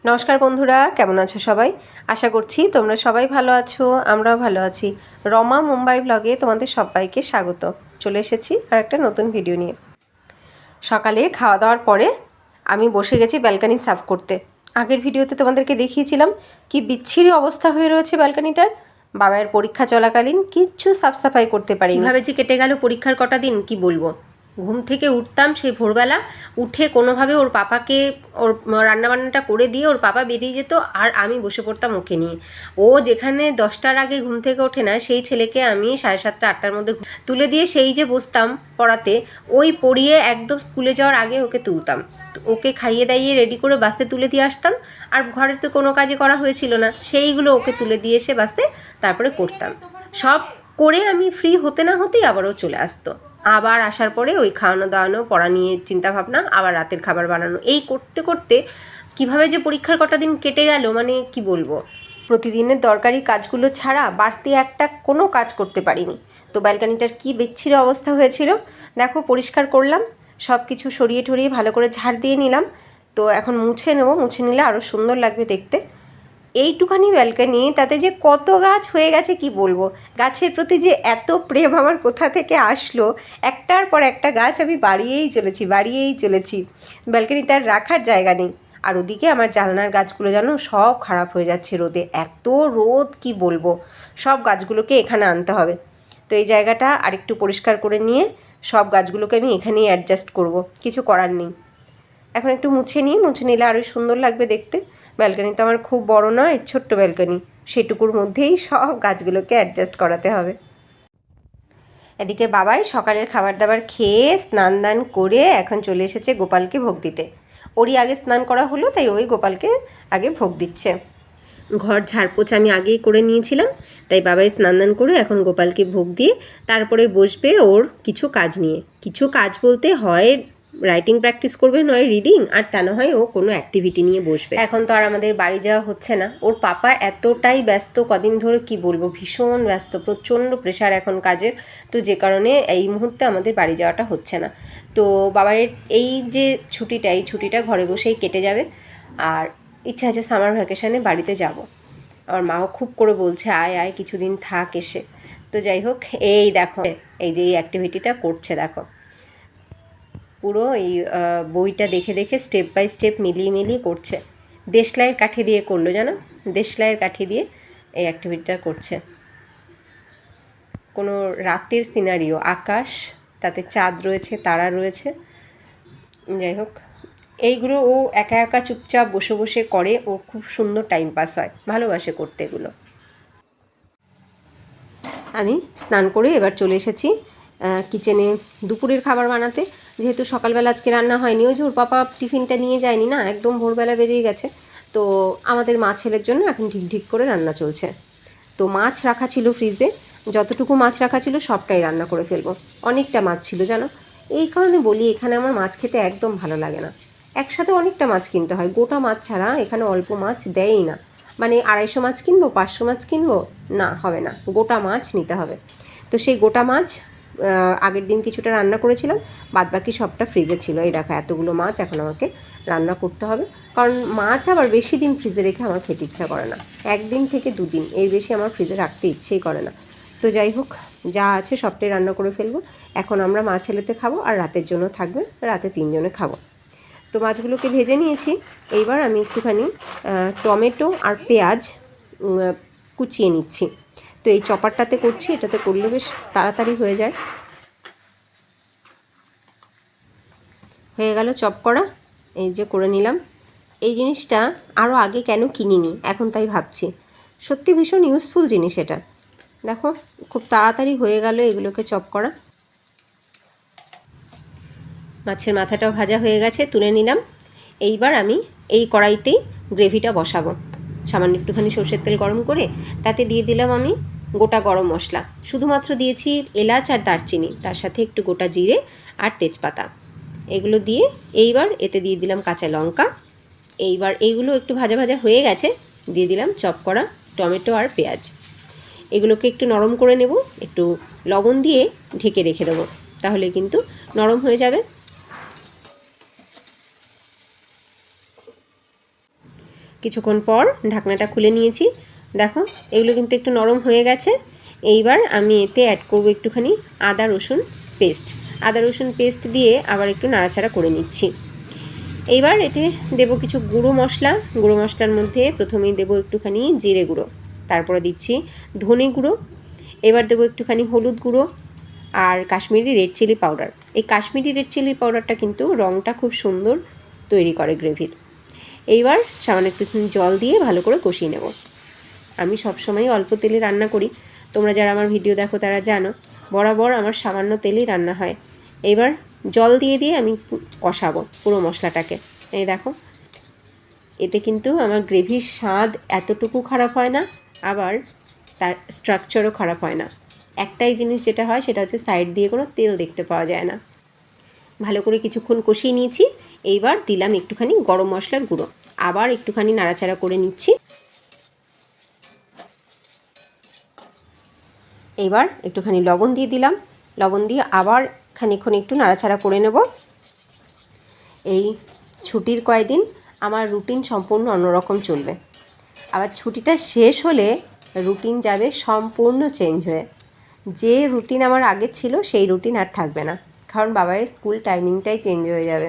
নমস্কার বন্ধুরা, কেমন আছো সবাই? আশা করছি তোমরা সবাই ভালো আছো, আমরাও ভালো আছি। রমা মুম্বাই ব্লগে তোমাদের সবাইকে স্বাগত। চলে এসেছি আর একটা নতুন ভিডিও নিয়ে। সকালে খাওয়া দাওয়ার পরে আমি বসে গেছি ব্যালকানি সাফ করতে। আগের ভিডিওতে তোমাদেরকে দেখিয়েছিলাম কি বিচ্ছিরি অবস্থা হয়ে রয়েছে ব্যালকানিটার। বাবার পরীক্ষা চলাকালীন কিচ্ছু সাফসাফাই করতে পারিনি। কীভাবে যে কেটে গেল পরীক্ষার কটা দিন কি বলবো। ঘুম থেকে উঠতাম সেই ভোরবেলা, উঠে কোনোভাবে ওর পাপাকে ওর রান্নাবান্নাটা করে দিয়ে ওর পাপা বেরিয়ে যেত আর আমি বসে পড়তাম ওকে নিয়ে। ও যেখানে 10টার আগে ঘুম থেকে ওঠে না, সেই ছেলেকে আমি 7:30 8টার মধ্যে তুলে দিয়ে সেই যে বসতাম পড়াতে, ওই পড়িয়ে একদম স্কুলে যাওয়ার আগে ওকে তুলতাম। ওকে খাইয়ে দাইয়ে রেডি করে বাসে তুলে দিয়ে আসতাম। আর ঘরের তো কোনো কাজই করা হয়েছিল না, সেইগুলো ওকে তুলে দিয়ে এসে বাসে তারপরে করতাম। সব করে আমি ফ্রি হতে না হতেই আবারও চলে আসতো। আবার আসার পরে ওই খাওয়ানো দাওয়ানো, পড়া নিয়ে চিন্তাভাবনা, আবার রাতের খাবার বানানো, এই করতে করতে কিভাবে যে পরীক্ষার কটা দিন কেটে গেল মানে কি বলবো। প্রতিদিনের দরকারি কাজগুলো ছাড়া বাড়তি একটা কোনো কাজ করতে পারিনি। তো ব্যালকানিটার কি বিচ্ছিরি অবস্থা হয়েছিল দেখো। পরিষ্কার করলাম, সব কিছু সরিয়ে টরিয়ে ভালো করে ঝাড় দিয়ে নিলাম। তো এখন মুছে নেব, মুছে নিলে আরও সুন্দর লাগবে দেখতে। এইটুখানি ব্যালকানি, তাতে যে কত গাছ হয়ে গেছে কি বলবো। গাছের প্রতি যে এত প্রেম আমার কোথা থেকে আসলো, একটার পর একটা গাছ আমি বাড়িয়েই চলেছি। ব্যালকানিতে আর রাখার জায়গা নেই। আর ওদিকে আমার জানলার গাছগুলো যেন সব খারাপ হয়ে যাচ্ছে রোদে। এত রোদ কি বলবো, সব গাছগুলোকে এখানে আনতে হবে। তো এই জায়গাটা আরেকটু পরিষ্কার করে নিয়ে সব গাছগুলোকে আমি এখানেই অ্যাডজাস্ট করব, কিছু করার নেই। এখন একটু মুছে নিলে আরও সুন্দর লাগবে দেখতে। ব্যালকানি তো আমার খুব বড় নয়, ছোট্ট ব্যালকানি, সেটুকুর মধ্যেই সব গাছগুলোকে অ্যাডজাস্ট করাতে হবে। এদিকে বাবাই সকালের খাবার দাবার খেয়ে স্নান দান করে এখন চলে এসেছে গোপালকে ভোগ দিতে। ওরই আগে স্নান করা হলো, তাই ওই গোপালকে আগে ভোগ দিচ্ছে। ঘর ঝাড়পোছ আমি আগেই করে নিয়েছিলাম, তাই বাবাই স্নান দান করে এখন গোপালকে ভোগ দিয়ে তারপরে বসবে ওর কিছু কাজ নিয়ে। কিছু কাজ বলতে হয় রাইটিং প্র্যাকটিস করবে, নয় রিডিং, আর তা না হয় ও কোনো অ্যাক্টিভিটি নিয়ে বসবে। এখন তো আর আমাদের বাড়ি যাওয়া হচ্ছে না, ওর পাপা এতটাই ব্যস্ত কদিন ধরে কি বলবো, ভীষণ ব্যস্ত, প্রচণ্ড প্রেশার এখন কাজের। তো যে কারণে এই মুহূর্তে আমাদের বাড়ি যাওয়াটা হচ্ছে না। তো বাবাইয়ের এই যে ছুটিটা, এই ছুটিটা ঘরে বসেই কেটে যাবে। আর ইচ্ছা আছে সামার ভ্যাকেশানে বাড়িতে যাব। আমার মাও খুব করে বলছে আয় আয় কিছুদিন থাক এসে। তো যাই হোক, এই দেখো এই যে এই অ্যাক্টিভিটিটা করছে দেখো, পুরো এই বইটা দেখে দেখে স্টেপ বাই স্টেপ মিলিয়ে করছে। দেশলাইয়ের কাঠি দিয়ে করলো জানো, দেশলাইয়ের কাঠি দিয়ে এই অ্যাক্টিভিটিটা করছে। কোনো রাতের সিনারিও, আকাশ, তাতে চাঁদ রয়েছে, তারা রয়েছে। যাই হোক, এইগুলো ও একা একা চুপচাপ বসে বসে করে, ও খুব সুন্দর টাইম পাস হয়, ভালোবাসে করতে এগুলো। আমি স্নান করে এবার চলে এসেছি কিচেনে দুপুরের খাবার বানাতে। যেহেতু সকালবেলা আজকে রান্না হয়নি, ওই যে ওর পাপা টিফিনটা নিয়ে যায়নি না, একদম ভোরবেলা বেরিয়ে গেছে। তো আমাদের মা ছেলের জন্য এখন ঢিক করে রান্না চলছে। তো মাছ রাখা ছিল ফ্রিজে, যতটুকু মাছ রাখা ছিল সবটাই রান্না করে ফেলবো। অনেকটা মাছ ছিল জানো, এই কারণে বলি এখানে আমার মাছ খেতে একদম ভালো লাগে না। একসাথে অনেকটা মাছ কিনতে হয়, গোটা মাছ ছাড়া এখানে অল্প মাছ দেয়ই না। মানে 250 মাছ কিনবো, 500 মাছ কিনবো, না হবে না, গোটা মাছ নিতে হবে। তো সেই গোটা মাছ আগের দিন কিছুটা রান্না করেছিলাম, বাদবাকি সবটা ফ্রিজে ছিল। এই দেখো এতগুলো মাছ এখন আমাকে রান্না করতে হবে, কারণ মাছ আবার বেশি দিন ফ্রিজে রেখে আমার খেতে ইচ্ছা করে না। 1 দিন থেকে 2 দিন, এর বেশি আমার ফ্রিজে রাখতে ইচ্ছেই করে না। তো যাই হোক, যা আছে সবটাই রান্না করে ফেলবো। এখন আমরা মা ছেলেতে খাবো, আর রাতের জন্য থাকবে, রাতে 3 জনে খাবো। তো মাছগুলোকে ভেজে নিয়েছি। এইবার আমি একটুখানি টমেটো আর পেঁয়াজ কুচিয়ে নিচ্ছি। তো এই চপারটাতে করছি, এটাতে করলে বেশ তাড়াতাড়ি হয়ে যায়। হয়ে গেল চপ করা, এই যে করে নিলাম। এই জিনিসটা আরও আগে কেন কিনিনি এখন তাই ভাবছি, সত্যি ভীষণ ইউজফুল জিনিস এটা। দেখো খুব তাড়াতাড়ি হয়ে গেল এগুলোকে চপ করা। মাছের মাথাটাও ভাজা হয়ে গেছে, তুলে নিলাম। এইবার আমি এই কড়াইতেই গ্রেভিটা বসাবো। সামান্য একটুখানি সর্ষের তেল গরম করে তাতে দিয়ে দিলাম আমি গোটা গরম মশলা, শুধুমাত্র দিয়েছি এলাচ আর দারচিনি, তার সাথে একটু গোটা জিরে আর তেজপাতা, এগুলো দিয়ে এইবার এতে দিয়ে দিলাম কাঁচা লঙ্কা। এইবার এইগুলো একটু ভাজা ভাজা হয়ে গেছে, দিয়ে দিলাম চপ করা টমেটো আর পেঁয়াজ। এগুলোকে একটু নরম করে নেব, একটু লবণ দিয়ে ঢেকে রেখে দেবো, তাহলে কিন্তু নরম হয়ে যাবে। কিছুক্ষণ পর ঢাকনাটা খুলে নিয়েছি। দেখো এগুলো কিন্তু একটু নরম হয়ে গেছে। এইবার আমি এতে অ্যাড করব একটুখানি আদা রসুন পেস্ট। আদা রসুন পেস্ট দিয়ে আবার একটু নাড়াচাড়া করে নিচ্ছি। এইবার এতে দেব কিছু গুঁড়ো মশলা। গুঁড়ো মশলার মধ্যে প্রথমেই দেব একটুখানি জিরে গুঁড়ো, তারপরে দিচ্ছি ধনে গুঁড়ো, এবার দেবো একটুখানি হলুদ গুঁড়ো আর কাশ্মীরি রেড চিলি পাউডার। এই কাশ্মীরি রেড চিলি পাউডারটা কিন্তু রঙটা খুব সুন্দর তৈরি করে গ্রেভির। এইবার সামান্য একটুখানি জল দিয়ে ভালো করে কষিয়ে নেব। আমি সবসময় অল্প তেলে রান্না করি, তোমরা যারা আমার ভিডিও দেখো তারা জানো বরাবর আমার সামান্য তেলেই রান্না হয়। এবার জল দিয়ে দিয়ে আমি কষাবো পুরো মশলাটাকে। এই দেখো এতে কিন্তু আমার গ্রেভির স্বাদ এতটুকু খারাপ হয় না, আবার তার স্ট্রাকচারও খারাপ হয় না। একটাই জিনিস যেটা হয় সেটা হচ্ছে সাইড দিয়ে কোনো তেল দেখতে পাওয়া যায় না। ভালো করে কিছুক্ষণ কষিয়ে নিয়েছি। এইবার দিলাম একটুখানি গরম মশলার গুঁড়ো, আবার একটুখানি নাড়াচাড়া করে নিচ্ছি। এইবার একটুখানি লবণ দিয়ে দিলাম, লবণ দিয়ে আবার খানিকক্ষণ একটু নাড়াচাড়া করে নেব। এই ছুটির কয়েকদিন আমার রুটিন সম্পূর্ণ অন্যরকম চলবে। আবার ছুটিটা শেষ হলে রুটিন যাবে সম্পূর্ণ চেঞ্জ হয়ে। যে রুটিন আমার আগে ছিল সেই রুটিন আর থাকবে না, কারণ বাবার স্কুল টাইমিংটাই চেঞ্জ হয়ে যাবে।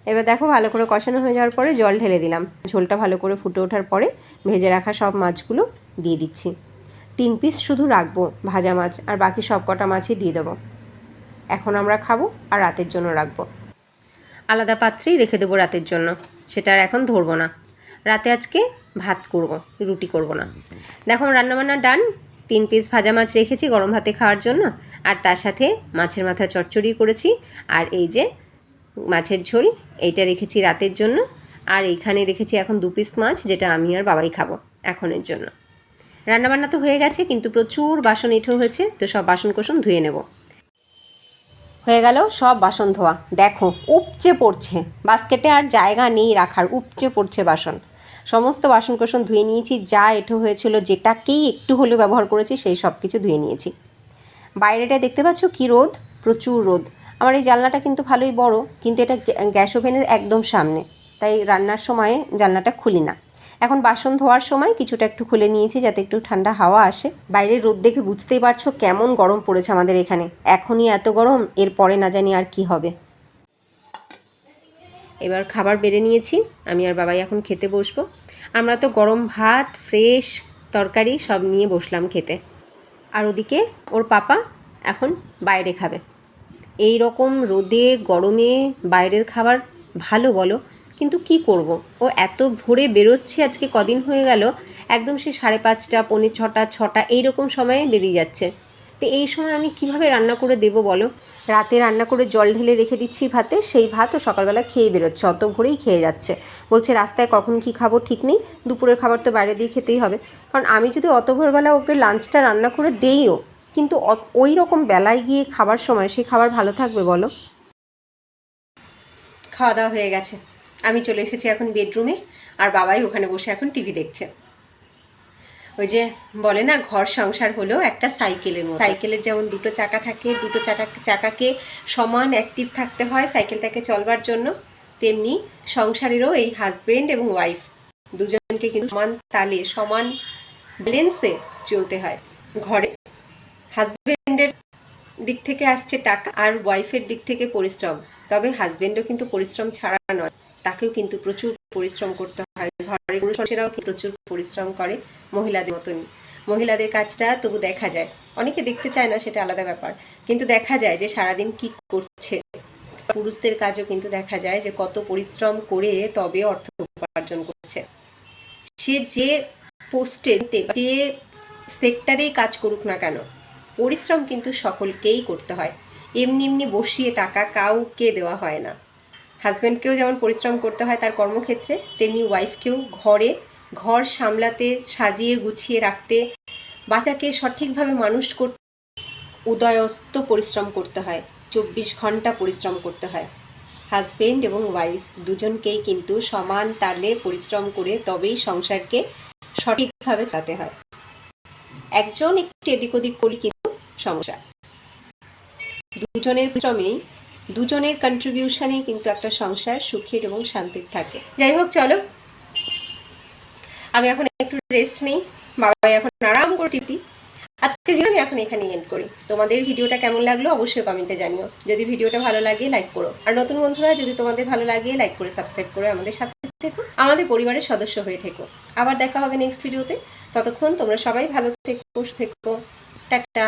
এবার দেখো ভালো করে কষানো হয়ে যাওয়ার পরে জল ঢেলে দিলাম। ঝোলটা ভালো করে ফুটে ওঠার পরে ভেজে রাখা সব মাছগুলো দিয়ে দিচ্ছি। 3 পিস শুধু রাখবো ভাজা মাছ, আর বাকি সব কটা মাছই দিয়ে দেবো। এখন আমরা খাবো আর রাতের জন্য রাখবো। আলাদা পাত্রেই রেখে দেবো রাতের জন্য, সেটা আর এখন ধরবো না। রাতে আজকে ভাত করব, রুটি করব না। দেখো রান্নাবান্না ডান। 3 পিস ভাজা মাছ রেখেছি গরম ভাতে খাওয়ার জন্য, আর তার সাথে মাছের মাথা চচ্চড়ি করেছি, আর এই যে মাছের ঝোল এইটা রেখেছি রাতের জন্য। আর এইখানে রেখেছি এখন 2 পিস মাছ, যেটা আমি আর বাবাই খাবো এখনের জন্য। রান্নাবান্না তো হয়ে গেছে, কিন্তু প্রচুর বাসন এঁঠো হয়েছে, তো সব বাসন কোসন ধুয়ে নেব। হয়ে গেল সব বাসন ধোয়া। দেখো উপচে পড়ছে, বাস্কেটে আর জায়গা নেই রাখার, উপচে পড়ছে বাসন। সমস্ত বাসন কোসন ধুয়ে নিয়েছি, যা এঁঠো হয়েছিল যেটাকেই একটু হলেও ব্যবহার করেছি সেই সব কিছু ধুয়ে নিয়েছি। বাইরেটা দেখতে পাচ্ছ কী রোদ, প্রচুর রোদ। আমার এই জানলাটা কিন্তু ভালোই বড়, কিন্তু এটা গ্যাস ওভেনের একদম সামনে, তাই রান্নার সময় জানলাটা খুলি না। এখন বাসন ধোয়ার সময় কিছুটা একটু খুলে নিয়েছি যাতে একটু ঠান্ডা হাওয়া আসে। বাইরের রোদ দেখে বুঝতেই পারছো কেমন গরম পড়েছে আমাদের এখানে। এখনই এত গরম, এরপরে না জানি আর কি হবে। এবার খাবার বেড়ে নিয়েছি, আমি আর বাবাই এখন খেতে বসবো। আমরা তো গরম ভাত ফ্রেশ তরকারি সব নিয়ে বসলাম খেতে। আর ওদিকে ওর পাপা এখন বাইরে খাবে। এই রকম রোদে গরমে বাইরের খাবার ভালো বলো, কিন্তু কি করব, ও এত ভোরে বেরোচ্ছে। আজকে কদিন হয়ে গেল একদম সে 5:30 পৌনে 6টা 6টা এইরকম সময়ে বেরিয়ে যাচ্ছে। তো এই সময় আমি কিভাবে রান্না করে দেবো বলো। রাতে রান্না করে জল ঢেলে রেখে দিচ্ছি ভাতে, সেই ভাত ও সকালবেলা খেয়ে বেরোচ্ছে, অত ভোরেই খেয়ে যাচ্ছে। বলছে রাস্তায় কখন কি খাবো ঠিক নেই, দুপুরের খাবার তো বাইরে দিয়ে খেতেই হবে। কারণ আমি যদি অত ভোরবেলা ওকে লাঞ্চটা রান্না করে দেইও, কিন্তু ওই রকম বেলায় গিয়ে খাবার সময় সেই খাবার ভালো থাকবে বলো। খাওয়া দাওয়া হয়ে গেছে, আমি চলে এসেছি এখন বেডরুমে, আর বাবাই ওখানে বসে এখন টিভি দেখছে। ওই যে বলে না ঘর সংসার হলো একটা সাইকেলের মতো। সাইকেলের যেমন 2টো চাকা থাকে, 2টো চাকাকে সমান অ্যাক্টিভ থাকতে হয় সাইকেলটাকে চলবার জন্য, তেমনি সংসারেরও এই হাজব্যান্ড এবং ওয়াইফ দুজনকে কিন্তু সমান তালে সমান ব্যালেন্সে চলতে হয়। ঘরে হাজব্যান্ডের দিক থেকে আসছে টাকা আর ওয়াইফের দিক থেকে পরিশ্রম, তবে হাজব্যান্ডও কিন্তু পরিশ্রম ছাড়া নয়, তাকেও কিন্তু প্রচুর পরিশ্রম করতে হয়। ঘরের পুরুষেরাও প্রচুর পরিশ্রম করে মহিলাদের মতনই। মহিলাদের কাজটা তবু দেখা যায়, অনেকে দেখতে চায় না সেটা আলাদা ব্যাপার, কিন্তু দেখা যায় যে সারাদিন কি করছে। পুরুষদের কাজও কিন্তু দেখা যায় যে কত পরিশ্রম করে তবে অর্থ উপার্জন করছে। সে যে পোস্টে যে সেক্টরেই কাজ করুক না কেন, পরিশ্রম কিন্তু সকলকেই করতে হয়। এমনি এমনি বসিয়ে টাকা কাউকে দেওয়া হয় না। হাজব্যান্ডকেও যেমন পরিশ্রম করতে হয় তার কর্মক্ষেত্রে, তেমনি ওয়াইফকেও ঘর সামলাতে, সাজিয়ে গুছিয়ে রাখতে, বাচ্চাকে সঠিকভাবে মানুষ করতে উদয়স্ত পরিশ্রম করতে হয়, 24 ঘন্টা পরিশ্রম করতে হয়। হাজব্যান্ড এবং ওয়াইফ দুজনকেই কিন্তু সমান তালে পরিশ্রম করে তবেই সংসারকে সঠিকভাবে চালাতে হয়। একজন একটু এদিক ওদিক করি কিন্তু সমস্যা। দুজনের পরিশ্রমেই, দুজনের কন্ট্রিবিউশনেই কিন্তু একটা সংসার সুখের এবং শান্তির থাকে। যাই হোক চলো, আমি এখন একটু রেস্ট নিই, বাবা এখন আরাম করে টিপি। আজকের ভিডিও আমি এখন এখানেই এন্ড করি। তোমাদের ভিডিওটা কেমন লাগলো অবশ্যই কমেন্টে জানিও। যদি ভিডিওটা ভালো লাগে লাইক করো, আর নতুন বন্ধুরা যদি তোমাদের ভালো লাগে লাইক করে সাবস্ক্রাইব করে আমাদের সাথে থেকো, আমাদের পরিবারের সদস্য হয়ে থেকো। আবার দেখা হবে নেক্সট ভিডিওতে। ততক্ষণ তোমরা সবাই ভালো থেকো, সুস্থ থেকো। টাটা।